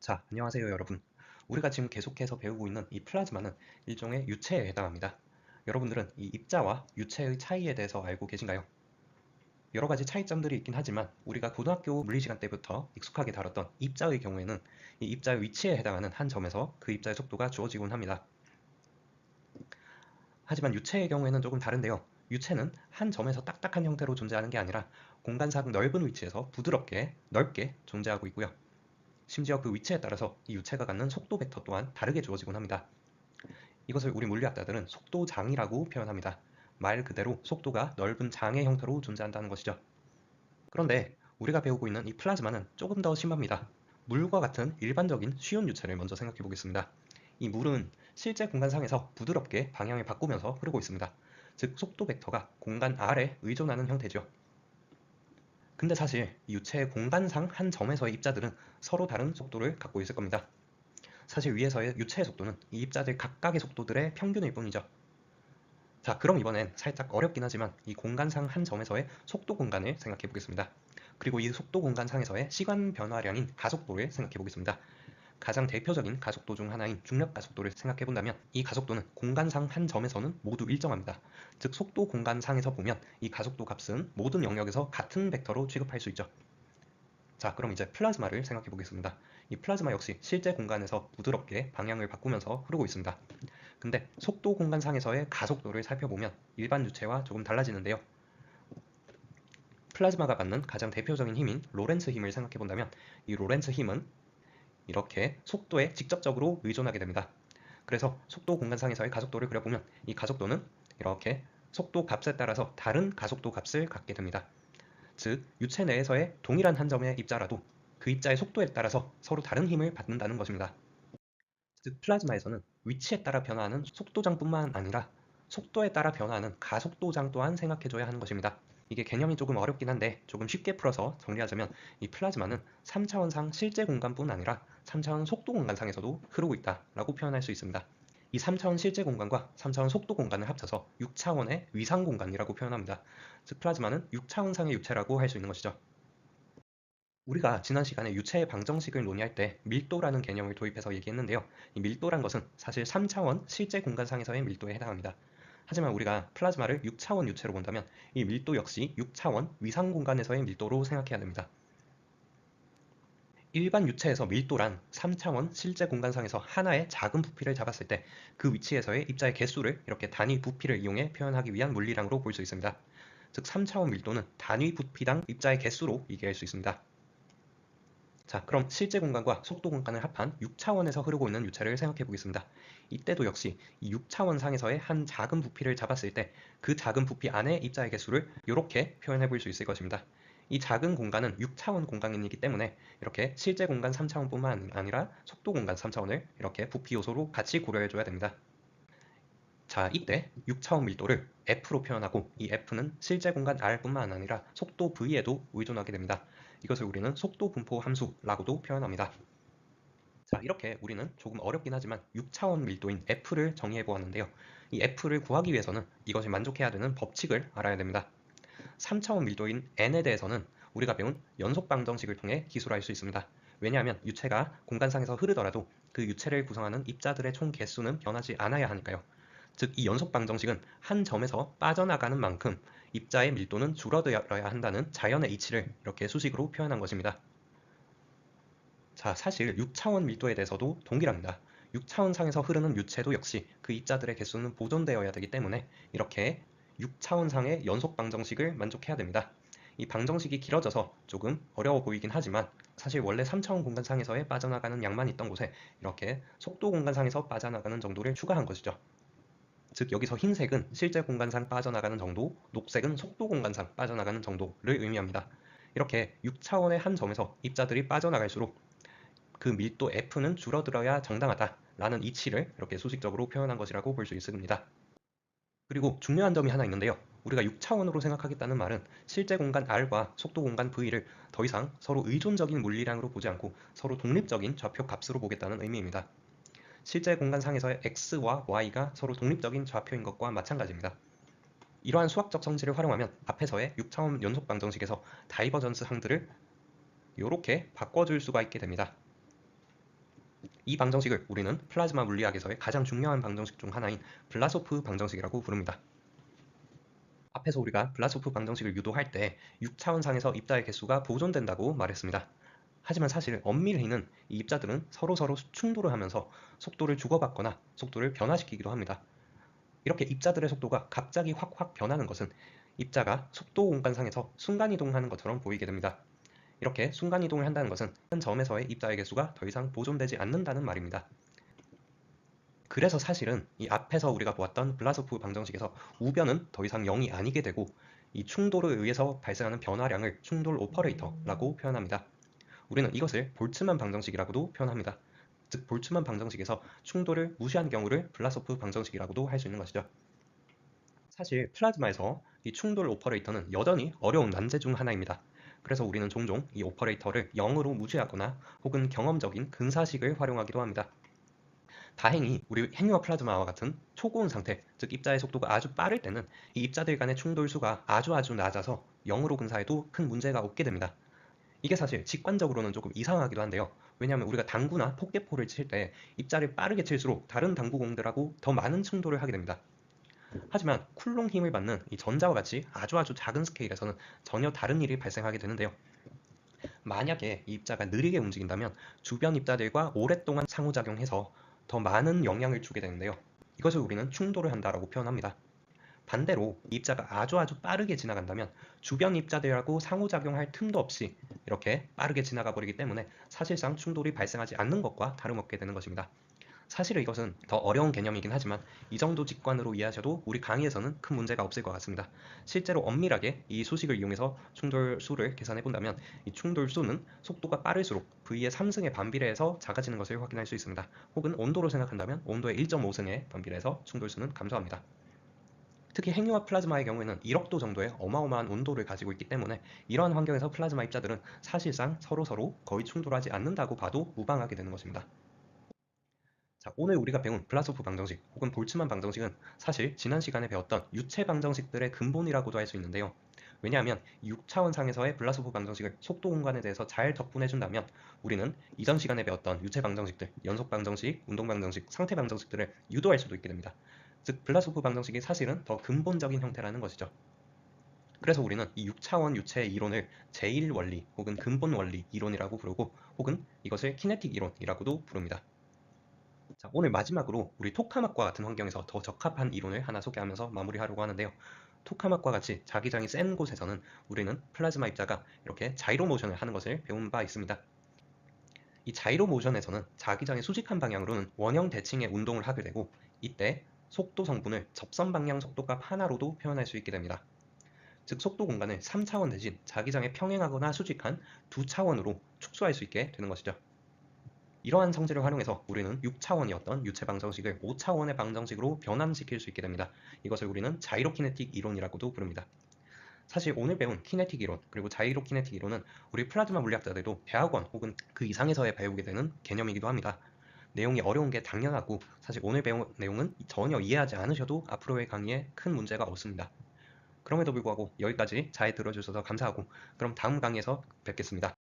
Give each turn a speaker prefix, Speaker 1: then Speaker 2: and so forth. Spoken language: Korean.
Speaker 1: 자, 안녕하세요 여러분. 우리가 지금 계속해서 배우고 있는 이 플라즈마는 일종의 유체에 해당합니다. 여러분들은 이 입자와 유체의 차이에 대해서 알고 계신가요? 여러 가지 차이점들이 있긴 하지만 우리가 고등학교 물리시간 때부터 익숙하게 다뤘던 입자의 경우에는 이 입자의 위치에 해당하는 한 점에서 그 입자의 속도가 주어지곤 합니다. 하지만 유체의 경우에는 조금 다른데요. 유체는 한 점에서 딱딱한 형태로 존재하는 게 아니라 공간상 넓은 위치에서 부드럽게 넓게 존재하고 있고요. 심지어 그 위치에 따라서 이 유체가 갖는 속도 벡터 또한 다르게 주어지곤 합니다. 이것을 우리 물리학자들은 속도장이라고 표현합니다. 말 그대로 속도가 넓은 장의 형태로 존재한다는 것이죠. 그런데 우리가 배우고 있는 이 플라즈마는 조금 더 심합니다. 물과 같은 일반적인 쉬운 유체를 먼저 생각해 보겠습니다. 이 물은 실제 공간상에서 부드럽게 방향을 바꾸면서 흐르고 있습니다. 즉 속도 벡터가 공간 R에 의존하는 형태죠. 근데 사실 유체의 공간상 한 점에서의 입자들은 서로 다른 속도를 갖고 있을 겁니다. 사실 위에서의 유체의 속도는 이 입자들 각각의 속도들의 평균일 뿐이죠. 자, 그럼 이번엔 살짝 어렵긴 하지만 이 공간상 한 점에서의 속도 공간을 생각해 보겠습니다. 그리고 이 속도 공간상에서의 시간 변화량인 가속도를 생각해 보겠습니다. 가장 대표적인 가속도 중 하나인 중력 가속도를 생각해 본다면 이 가속도는 공간상 한 점에서는 모두 일정합니다. 즉 속도 공간상에서 보면 이 가속도 값은 모든 영역에서 같은 벡터로 취급할 수 있죠. 자, 그럼 이제 플라즈마를 생각해 보겠습니다. 이 플라즈마 역시 실제 공간에서 부드럽게 방향을 바꾸면서 흐르고 있습니다. 근데 속도 공간상에서의 가속도를 살펴보면 일반 유체와 조금 달라지는데요. 플라즈마가 받는 가장 대표적인 힘인 로렌츠 힘을 생각해 본다면 이 로렌츠 힘은 이렇게 속도에 직접적으로 의존하게 됩니다. 그래서 속도 공간상에서의 가속도를 그려보면 이 가속도는 이렇게 속도 값에 따라서 다른 가속도 값을 갖게 됩니다. 즉 유체 내에서의 동일한 한 점의 입자라도 그 입자의 속도에 따라서 서로 다른 힘을 받는다는 것입니다. 즉 플라즈마에서는 위치에 따라 변화하는 속도장뿐만 아니라 속도에 따라 변화하는 가속도장 또한 생각해줘야 하는 것입니다. 이게 개념이 조금 어렵긴 한데 조금 쉽게 풀어서 정리하자면 이 플라즈마는 3차원상 실제 공간뿐 아니라 3차원 속도 공간상에서도 흐르고 있다라고 표현할 수 있습니다. 이 3차원 실제 공간과 3차원 속도 공간을 합쳐서 6차원의 위상 공간이라고 표현합니다. 즉 플라즈마는 6차원상의 유체라고 할 수 있는 것이죠. 우리가 지난 시간에 유체의 방정식을 논의할 때 밀도라는 개념을 도입해서 얘기했는데요. 이 밀도란 것은 사실 3차원 실제 공간상에서의 밀도에 해당합니다. 하지만 우리가 플라즈마를 6차원 유체로 본다면 이 밀도 역시 6차원 위상 공간에서의 밀도로 생각해야 됩니다. 일반 유체에서 밀도란 3차원 실제 공간상에서 하나의 작은 부피를 잡았을 때 그 위치에서의 입자의 개수를 이렇게 단위 부피를 이용해 표현하기 위한 물리량으로 볼 수 있습니다. 즉 3차원 밀도는 단위 부피당 입자의 개수로 얘기할 수 있습니다. 자, 그럼 실제 공간과 속도 공간을 합한 6차원에서 흐르고 있는 유체를 생각해 보겠습니다. 이때도 역시 이 6차원 상에서의 한 작은 부피를 잡았을 때 그 작은 부피 안에 입자의 개수를 이렇게 표현해 볼 수 있을 것입니다. 이 작은 공간은 6차원 공간이기 때문에 이렇게 실제 공간 3차원뿐만 아니라 속도 공간 3차원을 이렇게 부피 요소로 같이 고려해 줘야 됩니다. 자, 이때 6차원 밀도를 F로 표현하고 이 F는 실제 공간 R뿐만 아니라 속도 V에도 의존하게 됩니다. 이것을 우리는 속도 분포 함수라고도 표현합니다. 자, 이렇게 우리는 조금 어렵긴 하지만 6차원 밀도인 F를 정의해 보았는데요. 이 F를 구하기 위해서는 이것이 만족해야 되는 법칙을 알아야 됩니다. 3차원 밀도인 N에 대해서는 우리가 배운 연속 방정식을 통해 기술할 수 있습니다. 왜냐하면 유체가 공간상에서 흐르더라도 그 유체를 구성하는 입자들의 총 개수는 변하지 않아야 하니까요. 즉 이 연속 방정식은 한 점에서 빠져나가는 만큼 입자의 밀도는 줄어들어야 한다는 자연의 이치를 이렇게 수식으로 표현한 것입니다. 자, 사실 6차원 밀도에 대해서도 동일합니다. 6차원 상에서 흐르는 유체도 역시 그 입자들의 개수는 보존되어야 되기 때문에 이렇게 6차원 상의 연속 방정식을 만족해야 됩니다. 이 방정식이 길어져서 조금 어려워 보이긴 하지만 사실 원래 3차원 공간상에서의 빠져나가는 양만 있던 곳에 이렇게 속도 공간상에서 빠져나가는 정도를 추가한 것이죠. 즉 여기서 흰색은 실제 공간상 빠져나가는 정도, 녹색은 속도 공간상 빠져나가는 정도를 의미합니다. 이렇게 6차원의 한 점에서 입자들이 빠져나갈수록 그 밀도 F는 줄어들어야 정당하다라는 이치를 이렇게 수식적으로 표현한 것이라고 볼 수 있습니다. 그리고 중요한 점이 하나 있는데요. 우리가 6차원으로 생각하겠다는 말은 실제 공간 R과 속도 공간 V를 더 이상 서로 의존적인 물리량으로 보지 않고 서로 독립적인 좌표 값으로 보겠다는 의미입니다. 실제 공간상에서의 X와 Y가 서로 독립적인 좌표인 것과 마찬가지입니다. 이러한 수학적 성질을 활용하면 앞에서의 6차원 연속 방정식에서 다이버전스 항들을 이렇게 바꿔줄 수가 있게 됩니다. 이 방정식을 우리는 플라즈마 물리학에서의 가장 중요한 방정식 중 하나인 블라소프 방정식이라고 부릅니다. 앞에서 우리가 블라소프 방정식을 유도할 때 6차원상에서 입자의 개수가 보존된다고 말했습니다. 하지만 사실 엄밀히는 이 입자들은 서로서로 충돌을 하면서 속도를 주고받거나 속도를 변화시키기도 합니다. 이렇게 입자들의 속도가 갑자기 확 변하는 것은 입자가 속도 공간상에서 순간이동하는 것처럼 보이게 됩니다. 이렇게 순간이동을 한다는 것은 한 점에서의 입자의 개수가 더 이상 보존되지 않는다는 말입니다. 그래서 사실은 이 앞에서 우리가 보았던 블라소프 방정식에서 우변은 더 이상 0이 아니게 되고 이 충돌에 의해서 발생하는 변화량을 충돌 오퍼레이터라고 표현합니다. 우리는 이것을 볼츠만 방정식이라고도 표현합니다. 즉 볼츠만 방정식에서 충돌을 무시한 경우를 블라소프 방정식이라고도 할 수 있는 것이죠. 사실 플라즈마에서 이 충돌 오퍼레이터는 여전히 어려운 난제 중 하나입니다. 그래서 우리는 종종 이 오퍼레이터를 0으로 무시하거나 혹은 경험적인 근사식을 활용하기도 합니다. 다행히 우리 핵융합 플라즈마와 같은 초고온 상태, 즉 입자의 속도가 아주 빠를 때는 이 입자들 간의 충돌수가 아주 낮아서 0으로 근사해도 큰 문제가 없게 됩니다. 이게 사실 직관적으로는 조금 이상하기도 한데요. 왜냐하면 우리가 당구나 포켓볼을 칠 때 입자를 빠르게 칠수록 다른 당구공들하고 더 많은 충돌을 하게 됩니다. 하지만 쿨롱 힘을 받는 이 전자와 같이 아주 작은 스케일에서는 전혀 다른 일이 발생하게 되는데요. 만약에 이 입자가 느리게 움직인다면 주변 입자들과 오랫동안 상호작용해서 더 많은 영향을 주게 되는데요. 이것을 우리는 충돌을 한다라고 표현합니다. 반대로 이 입자가 아주 빠르게 지나간다면 주변 입자들하고 상호작용할 틈도 없이 이렇게 빠르게 지나가 버리기 때문에 사실상 충돌이 발생하지 않는 것과 다름없게 되는 것입니다. 사실은 이것은 더 어려운 개념이긴 하지만 이 정도 직관으로 이해하셔도 우리 강의에서는 큰 문제가 없을 것 같습니다. 실제로 엄밀하게 이 수식을 이용해서 충돌수를 계산해 본다면 이 충돌수는 속도가 빠를수록 V의 3승에 반비례해서 작아지는 것을 확인할 수 있습니다. 혹은 온도로 생각한다면 온도의 1.5승에 반비례해서 충돌수는 감소합니다. 특히 핵융합 플라즈마의 경우에는 1억 도 정도의 어마어마한 온도를 가지고 있기 때문에 이러한 환경에서 플라즈마 입자들은 사실상 서로서로 거의 충돌하지 않는다고 봐도 무방하게 되는 것입니다. 자, 오늘 우리가 배운 블라소프 방정식 혹은 볼츠만 방정식은 사실 지난 시간에 배웠던 유체 방정식들의 근본이라고도 할 수 있는데요. 왜냐하면 6차원상에서의 블라소프 방정식을 속도 공간에 대해서 잘 접근해준다면 우리는 이전 시간에 배웠던 유체 방정식들, 연속 방정식, 운동 방정식, 상태 방정식들을 유도할 수도 있게 됩니다. 즉 블라소프 방정식이 사실은 더 근본적인 형태라는 것이죠. 그래서 우리는 이 6차원 유체의 이론을 제1원리 혹은 근본 원리 이론이라고 부르고 혹은 이것을 키네틱 이론이라고도 부릅니다. 자, 오늘 마지막으로 우리 토카막과 같은 환경에서 더 적합한 이론을 하나 소개하면서 마무리하려고 하는데요. 토카막과 같이 자기장이 센 곳에서는 우리는 플라즈마 입자가 이렇게 자이로 모션을 하는 것을 배운 바 있습니다. 이 자이로 모션에서는 자기장의 수직한 방향으로는 원형 대칭의 운동을 하게 되고 이때 속도 성분을 접선 방향 속도값 하나로도 표현할 수 있게 됩니다. 즉 속도 공간을 3차원 대신 자기장에 평행하거나 수직한 2차원으로 축소할 수 있게 되는 것이죠. 이러한 성질을 활용해서 우리는 6차원이었던 유체 방정식을 5차원의 방정식으로 변환시킬 수 있게 됩니다. 이것을 우리는 자이로키네틱 이론이라고도 부릅니다. 사실 오늘 배운 키네틱 이론 그리고 자이로키네틱 이론은 우리 플라즈마 물리학자들도 대학원 혹은 그 이상에서 배우게 되는 개념이기도 합니다. 내용이 어려운 게 당연하고 사실 오늘 배운 내용은 전혀 이해하지 않으셔도 앞으로의 강의에 큰 문제가 없습니다. 그럼에도 불구하고 여기까지 잘 들어주셔서 감사하고 그럼 다음 강의에서 뵙겠습니다.